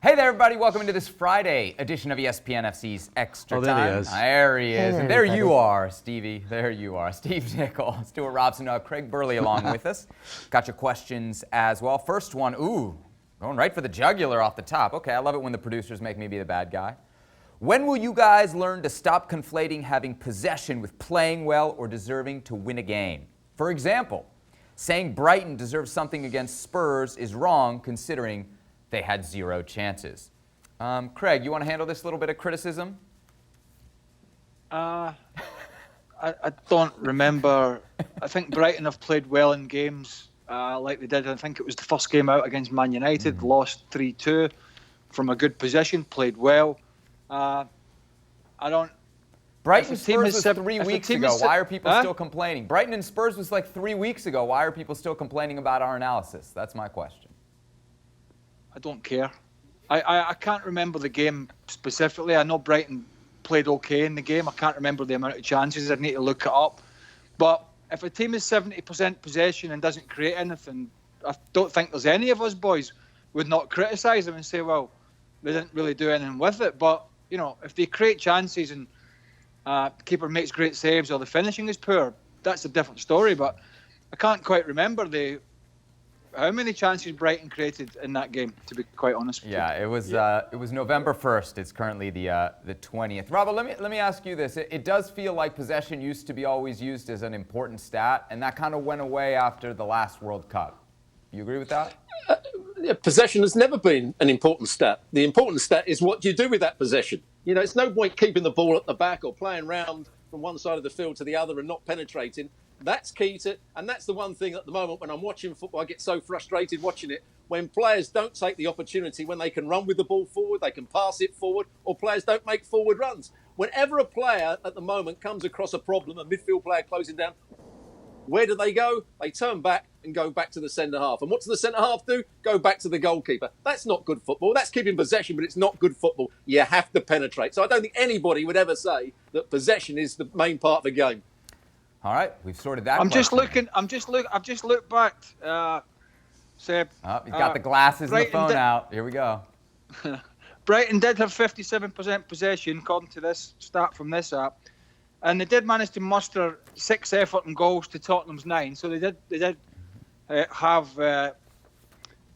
Hey there, everybody. Welcome into this Friday edition of ESPN FC's Extra Time. There he is. There he is. Hey And there there, you are, Stevie. There you are. Steve, Nicol, Stewart Robson, Craig Burley along with us. Got your questions as well. First one, going right for the jugular off the top. Okay, I love it when the producers make me be the bad guy. When will you guys learn to stop conflating having possession with playing well or deserving to win a game? For example, saying Brighton deserves something against Spurs is wrong considering they had 0 chances. Craig, you want to handle this little bit of criticism? I don't remember. I think Brighton have played well in games like they did. I think it was the first game out against Man United, lost 3-2 from a good position, played well. Brighton Spurs was 3 weeks ago. Why are people still complaining? Brighton and Spurs was like 3 weeks ago. Why are people still complaining about our analysis? That's my question. I don't care. I can't remember the game specifically. I know Brighton played okay in the game. I can't remember the amount of chances. I'd need to look it up. But if a team is 70% possession and doesn't create anything, I don't think there's any of us boys would not criticise them and say, well, they didn't really do anything with it. But, you know, if they create chances and the keeper makes great saves or the finishing is poor, that's a different story. But I can't quite remember how many chances Brighton created in that game, to be quite honest with you. Yeah, it was November 1st. It's currently the 20th. Robert, let me ask you this. It does feel like possession used to be always used as an important stat, and that kind of went away after the last World Cup. You agree with that? Possession has never been an important stat. The important stat is what you do with that possession. You know, it's no point keeping the ball at the back or playing round from one side of the field to the other and not penetrating. That's key to, and that's the one thing at the moment when I'm watching football, I get so frustrated watching it. When players don't take the opportunity, when they can run with the ball forward, they can pass it forward, or players don't make forward runs. Whenever a player at the moment comes across a problem, a midfield player closing down, where do they go? They turn back and go back to the centre half. And what does the centre half do? Go back to the goalkeeper. That's not good football. That's keeping possession, but it's not good football. You have to penetrate. So I don't think anybody would ever say that possession is the main part of the game. All right, we've sorted that. I've just looked back. Seb. He's got the glasses and the phone out. Here we go. Brighton did have 57% possession, according to this stat from this app, and they did manage to muster 6 effort and goals to Tottenham's 9. So they did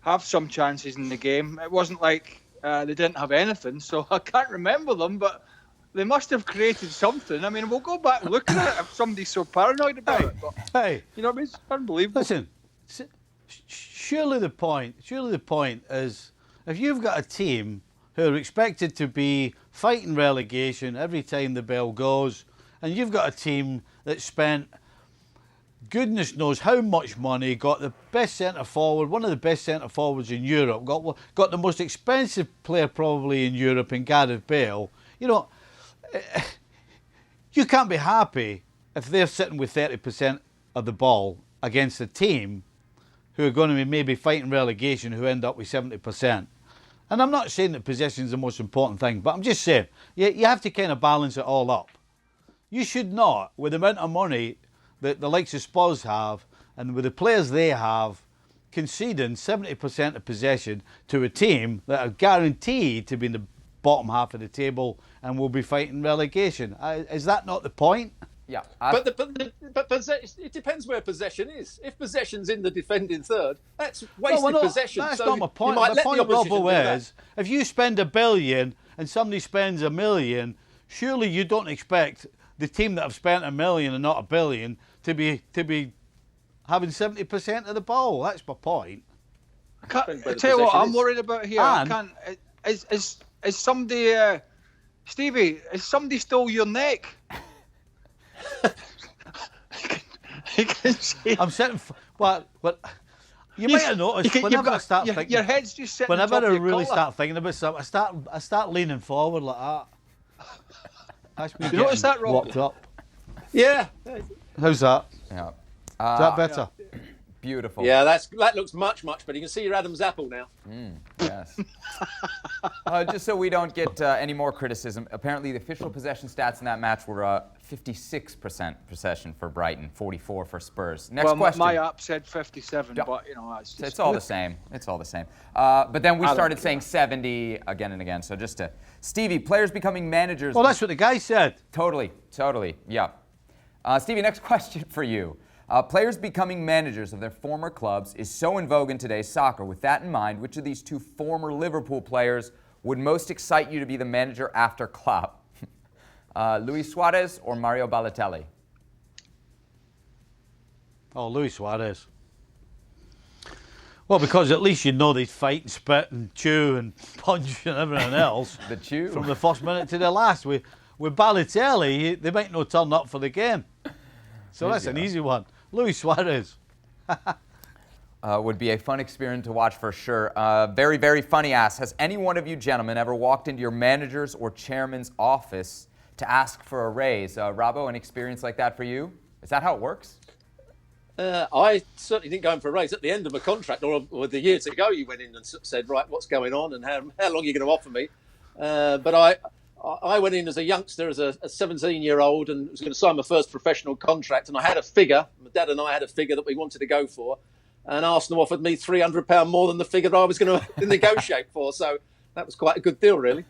have some chances in the game. It wasn't like they didn't have anything. So I can't remember them, but they must have created something. I mean, we'll go back and look at it if somebody's so paranoid about it. But, Hey, you know what I mean? It's unbelievable. listen, surely the point is if you've got a team who are expected to be fighting relegation every time the bell goes, and you've got a team that spent goodness knows how much money, got the best centre forward, one of the best centre forwards in Europe, got the most expensive player probably in Europe in Gareth Bale, you know, you can't be happy if they're sitting with 30% of the ball against a team who are going to be maybe fighting relegation who end up with 70%. And I'm not saying that possession is the most important thing, but I'm just saying you have to kind of balance it all up. You should not, with the amount of money that the likes of Spurs have and with the players they have, conceding 70% of possession to a team that are guaranteed to be in the bottom half of the table and will be fighting relegation. Is that not the point? Yeah. But it depends where possession is. If possession's in the defending third, that's wasted possession. That's so not my point. You might My let point, the opposition Robbo, do is if you spend $1 billion and somebody spends $1 million, surely you don't expect the team that have spent $1 million and not $1 billion to be having 70% of the ball. That's my point. I tell you what, I'm worried about here. Is somebody, Stevie? Is somebody stole your neck? I'm sitting. What? You might have noticed whenever I start thinking. Your head's just sitting. Whenever on top I of really your start thinking about something, I start leaning forward like that. That's me You notice that, Rob? walked up. Yeah. How's that? Yeah. Is that better? Beautiful. Yeah, that looks much better. You can see your Adam's apple now. Yes. Just so we don't get any more criticism, apparently the official possession stats in that match were 56% possession for Brighton, 44 for Spurs. Next question. My app said 57, but it's all the same. It's all the same. But then we started saying 70 again and again. So just to Stevie, players becoming managers. Well, that's what the guy said. Totally. Yeah. Stevie, next question for you. Players becoming managers of their former clubs is so in vogue in today's soccer. With that in mind, which of these two former Liverpool players would most excite you to be the manager after Klopp? Luis Suarez or Mario Balotelli? Oh, Luis Suarez. Well, because at least you know they'd fight and spit and chew and punch and everything else. The chew? From the first minute to the last. With Balotelli, they might not turn up for the game. So that's an easy one. Luis Suarez. Would be a fun experience to watch for sure. Very, very funny asks, has any one of you gentlemen ever walked into your manager's or chairman's office to ask for a raise? Robbo, an experience like that for you? Is that how it works? I certainly didn't go in for a raise. At the end of my contract, or the year to go, you went in and said, right, what's going on and how long are you going to offer me? But I went in as a youngster, as a 17-year-old, and was going to sign my first professional contract. And I had a figure, my dad and I had a figure that we wanted to go for. And Arsenal offered me £300 more than the figure I was going to negotiate for. So that was quite a good deal, really.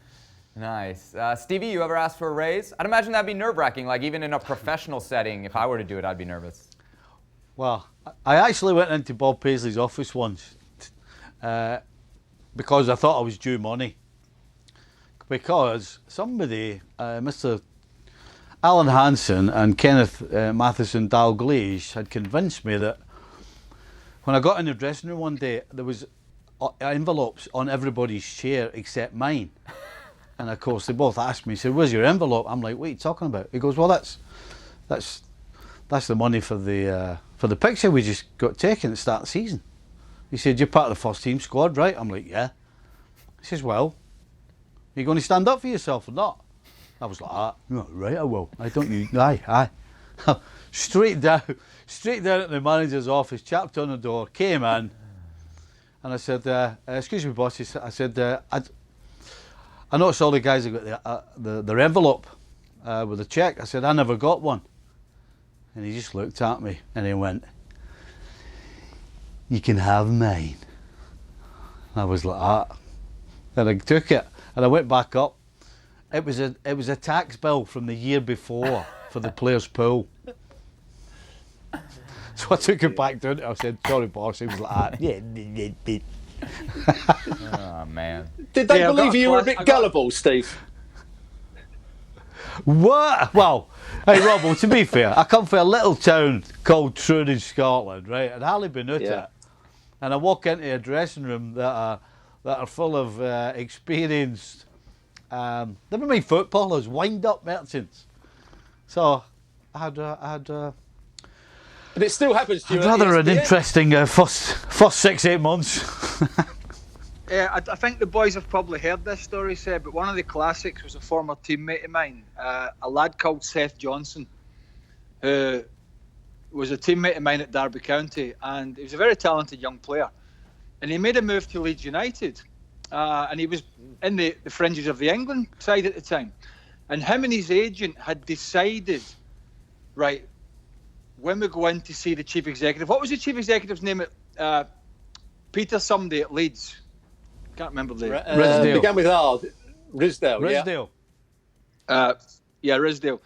Nice. Stevie, you ever asked for a raise? I'd imagine that'd be nerve-wracking. Like, even in a professional setting, if I were to do it, I'd be nervous. Well, I actually went into Bob Paisley's office once because I thought I was due money. Because somebody, Mr. Alan Hansen and Kenneth Matheson Dalglish had convinced me that when I got in the dressing room one day, there was envelopes on everybody's chair except mine. And of course, they both asked me, said, "Where's your envelope?" I'm like, "What are you talking about?" He goes, "Well, that's the money for the picture we just got taken at the start of the season." He said, "You're part of the first team squad, right?" I'm like, "Yeah." He says, "Well, are you going to stand up for yourself or not?" I was like, "No, right, I will. I don't need, aye." Straight down at the manager's office, chapped on the door, came in, and I said, "Excuse me, boss." I said, "I noticed all the guys have got their envelope with a cheque." I said, "I never got one." And he just looked at me and he went, "You can have mine." I was like that. And I took it and I went back up. It was a tax bill from the year before for the players' pool. So I took it back down. I said, "Sorry, boss." He was like that. Yeah. Oh, man. Did they believe you were a bit gullible, Steve? What? Well, hey, Robbo, to be fair, I come from a little town called Troon in Scotland, right? I'd hardly been out it. And I walk into a dressing room that are full of experienced, never mind footballers, wind-up merchants. So I had But it still happens to you. rather an interesting first 6-8 months. I think the boys have probably heard this story said, but one of the classics was a former teammate of mine, a lad called Seth Johnson, who was a teammate of mine at Derby County, and he was a very talented young player. And he made a move to Leeds United, and he was in the fringes of the England side at the time. And him and his agent had decided, right, when we go in to see the chief executive, what was the chief executive's name at Peter somebody at Leeds? Can't remember the Ridsdale. Began with R. Ridsdale. Ridsdale. Ridsdale.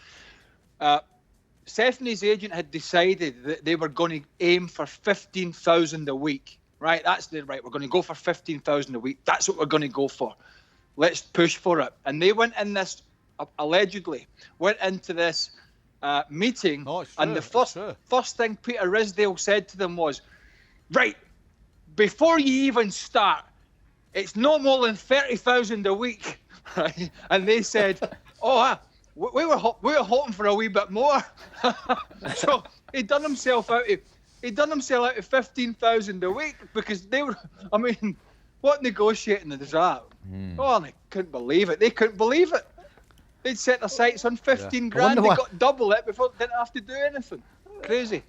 Seth and his agent had decided that they were going to aim for 15,000 a week. Right, we're going to go for 15,000 a week. That's what we're going to go for. Let's push for it. And they went in this, allegedly, went into this meeting, and the first thing Peter Ridsdale said to them was, right, before you even start, it's no more than 30,000 a week. Right? And they said, we were hoping for a wee bit more. So he'd done himself out of 15,000 a week because they were, I mean, what negotiating is that? Oh, and they couldn't believe it. They couldn't believe it. They'd set their sights on 15 grand. They got double it before they didn't have to do anything. Crazy.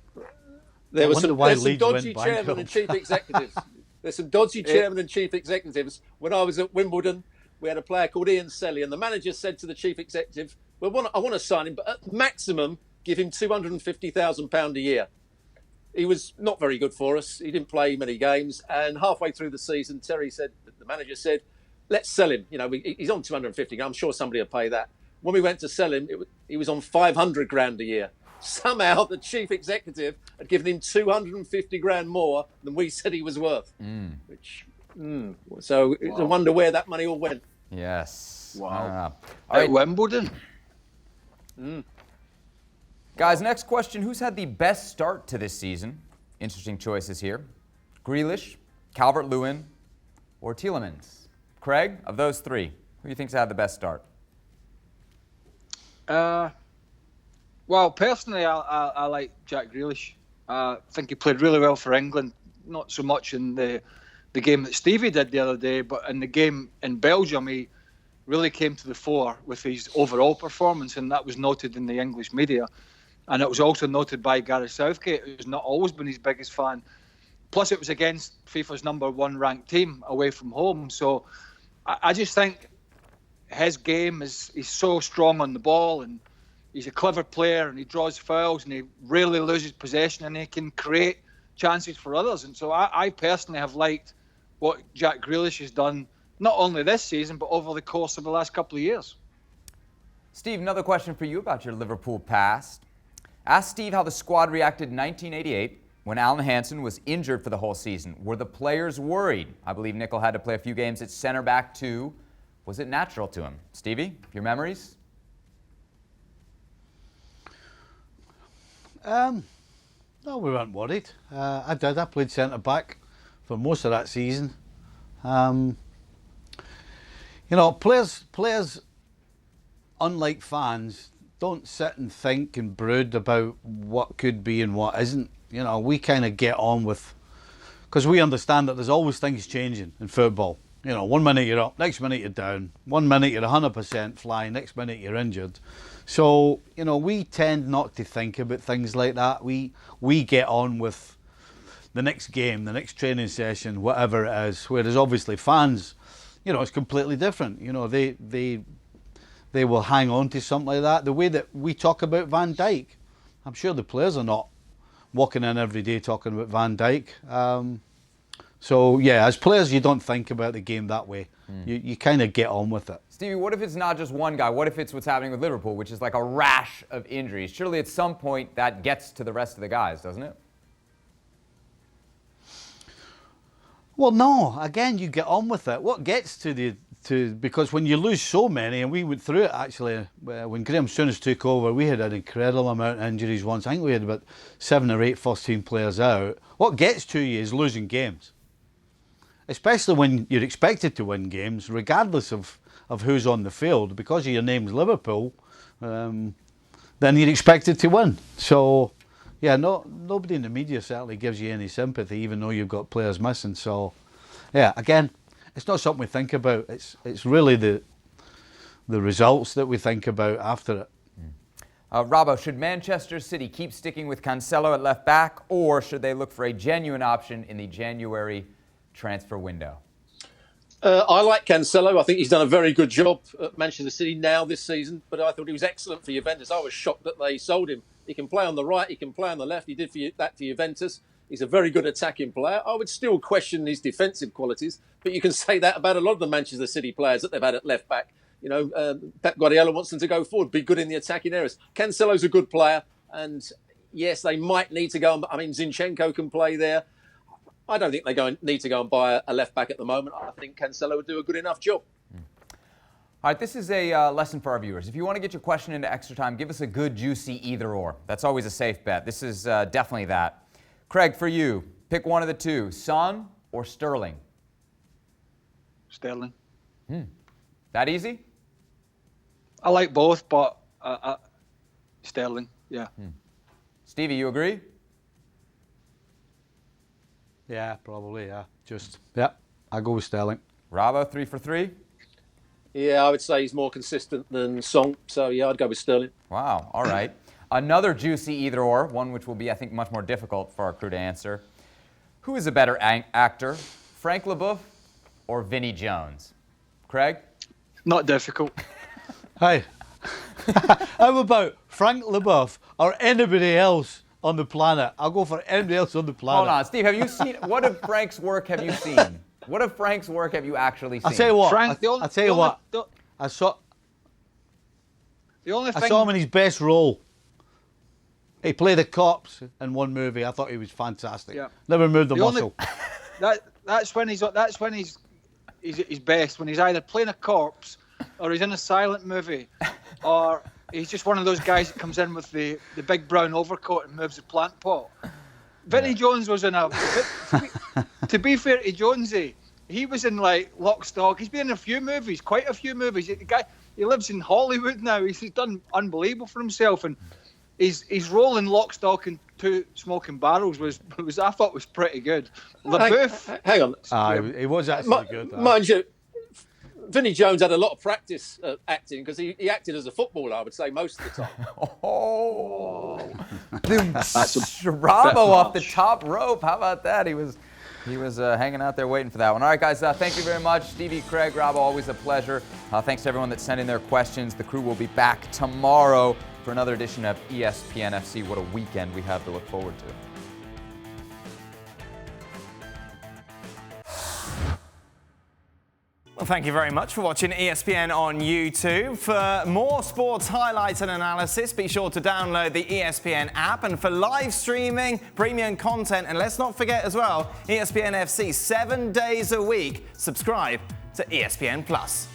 There I were wonder some, why there's some Leeds dodgy went chairmen and bankrupt. chief executives. There's some dodgy chairmen and chief executives. When I was at Wimbledon, we had a player called Ian Selly, and the manager said to the chief executive, "Well, I want to sign him, but at maximum, give him £250,000 a year." He was not very good for us. He didn't play many games, and halfway through the season, the manager said, "Let's sell him. You know, he's on 250. I'm sure somebody will pay that." When we went to sell him, he was on 500 grand a year. Somehow the chief executive had given him 250 grand more than we said he was worth. So it's a wonder where that money all went. Yes. Wow. All right, Wimbledon. guys, next question. Who's had the best start to this season? Interesting choices here. Grealish, Calvert-Lewin, or Tielemans? Craig, of those three, who do you think's had the best start? Well, personally, I like Jack Grealish. I think he played really well for England. Not so much in the game that Stevie did the other day, but in the game in Belgium, he really came to the fore with his overall performance, and that was noted in the English media. And it was also noted by Gareth Southgate, who's not always been his biggest fan. Plus, it was against FIFA's #1 ranked team away from home. So I just think his game he's so strong on the ball, and he's a clever player, and he draws fouls, and he rarely loses possession, and he can create chances for others. And so I personally have liked what Jack Grealish has done, not only this season, but over the course of the last couple of years. Steve, another question for you about your Liverpool past. Ask Steve how the squad reacted in 1988 when Alan Hansen was injured for the whole season. Were the players worried? I believe Nicol had to play a few games at center back too. Was it natural to him? Stevie, your memories? No, we weren't worried. I played centre back for most of that season. Players, unlike fans, don't sit and think and brood about what could be and what isn't. You know, we kind of get on with, because we understand that there's always things changing in football. You know, 1 minute you're up, next minute you're down. 1 minute you're 100% flying, next minute you're injured. So, you know, we tend not to think about things like that. We get on with the next game, the next training session, whatever it is. Whereas obviously fans, you know, it's completely different. You know, they will hang on to something like that. The way that we talk about Van Dijk, I'm sure the players are not walking in every day talking about Van Dijk. So, yeah, as players, you don't think about the game that way. You kind of get on with it. Stevie, what if it's not just one guy? What if it's what's happening with Liverpool, which is like a rash of injuries? Surely at some point that gets to the rest of the guys, doesn't it? Well, no. Again, you get on with it. What gets because when you lose so many, and we went through it actually, when Graham Souness took over, we had an incredible amount of injuries once. I think we had about 7 or 8 first-team players out. What gets to you is losing games. Especially when you're expected to win games, regardless of who's on the field. Because your name's Liverpool, then you're expected to win. So, yeah, nobody in the media certainly gives you any sympathy, even though you've got players missing. So, yeah, again, it's not something we think about. It's really the results that we think about after it. Robbo, should Manchester City keep sticking with Cancelo at left back, or should they look for a genuine option in the January transfer window? I like Cancelo. I think he's done a very good job at Manchester City now this season, but I thought he was excellent for Juventus. I was shocked that they sold him. He can play on the right, he can play on the left. He did that for Juventus. He's a very good attacking player. I would still question his defensive qualities, but you can say that about a lot of the Manchester City players that they've had at left back. You know, Pep Guardiola wants them to go forward, be good in the attacking areas. Cancelo's a good player, and yes, they might need to go. I mean, Zinchenko can play there. I don't think they need to go and buy a left back at the moment. I think Cancelo would do a good enough job. All right, this is a lesson for our viewers. If you want to get your question into extra time, give us a good, juicy either or. That's always a safe bet. This is definitely that. Craig, for you, pick one of the two, Son or Sterling? Sterling. That easy? I like both, but Sterling, yeah. Stevie, you agree? Yeah, probably, yeah. I go with Sterling. Robbo, 3 for 3? Yeah, I would say he's more consistent than Song. So, yeah, I'd go with Sterling. Wow, all right. Another juicy either or, one which will be, I think, much more difficult for our crew to answer. Who is a better actor, Frank Leboeuf or Vinnie Jones? Craig? Not difficult. Hey, how about Frank Leboeuf or anybody else on the planet? I'll go for anybody else on the planet. Hold on, Steve, have you seen, what of Frank's work have you seen? What of Frank's work have you actually seen? I'll tell you what, Frank, I'll tell you what, I saw him in his best role. He played a corpse in one movie. I thought he was fantastic. Yeah. Never moved the muscle. That's when he's best, when he's either playing a corpse or he's in a silent movie, or he's just one of those guys that comes in with the big brown overcoat and moves the plant pot. Vinnie Jones was in to be fair to Jonesy, he was in like Lock, Stock. He's been in a few movies, quite a few movies. The guy, he lives in Hollywood now. He's done unbelievable for himself, and his role in Lock, Stock and Two Smoking Barrels was I thought was pretty good. Leboeuf, hang on. He was actually good. Mind you, Vinnie Jones had a lot of practice acting because he acted as a footballer, I would say, most of the time. Oh, Bravo off the top rope. How about that? He was hanging out there waiting for that one. All right, guys, thank you very much. Stevie, Craig, Robbo, always a pleasure. Thanks to everyone that sent in their questions. The crew will be back tomorrow for another edition of ESPN FC. What a weekend we have to look forward to. Well, thank you very much for watching ESPN on YouTube. For more sports highlights and analysis, be sure to download the ESPN app. And for live streaming, premium content, and let's not forget as well, ESPN FC 7 days a week. Subscribe to ESPN Plus.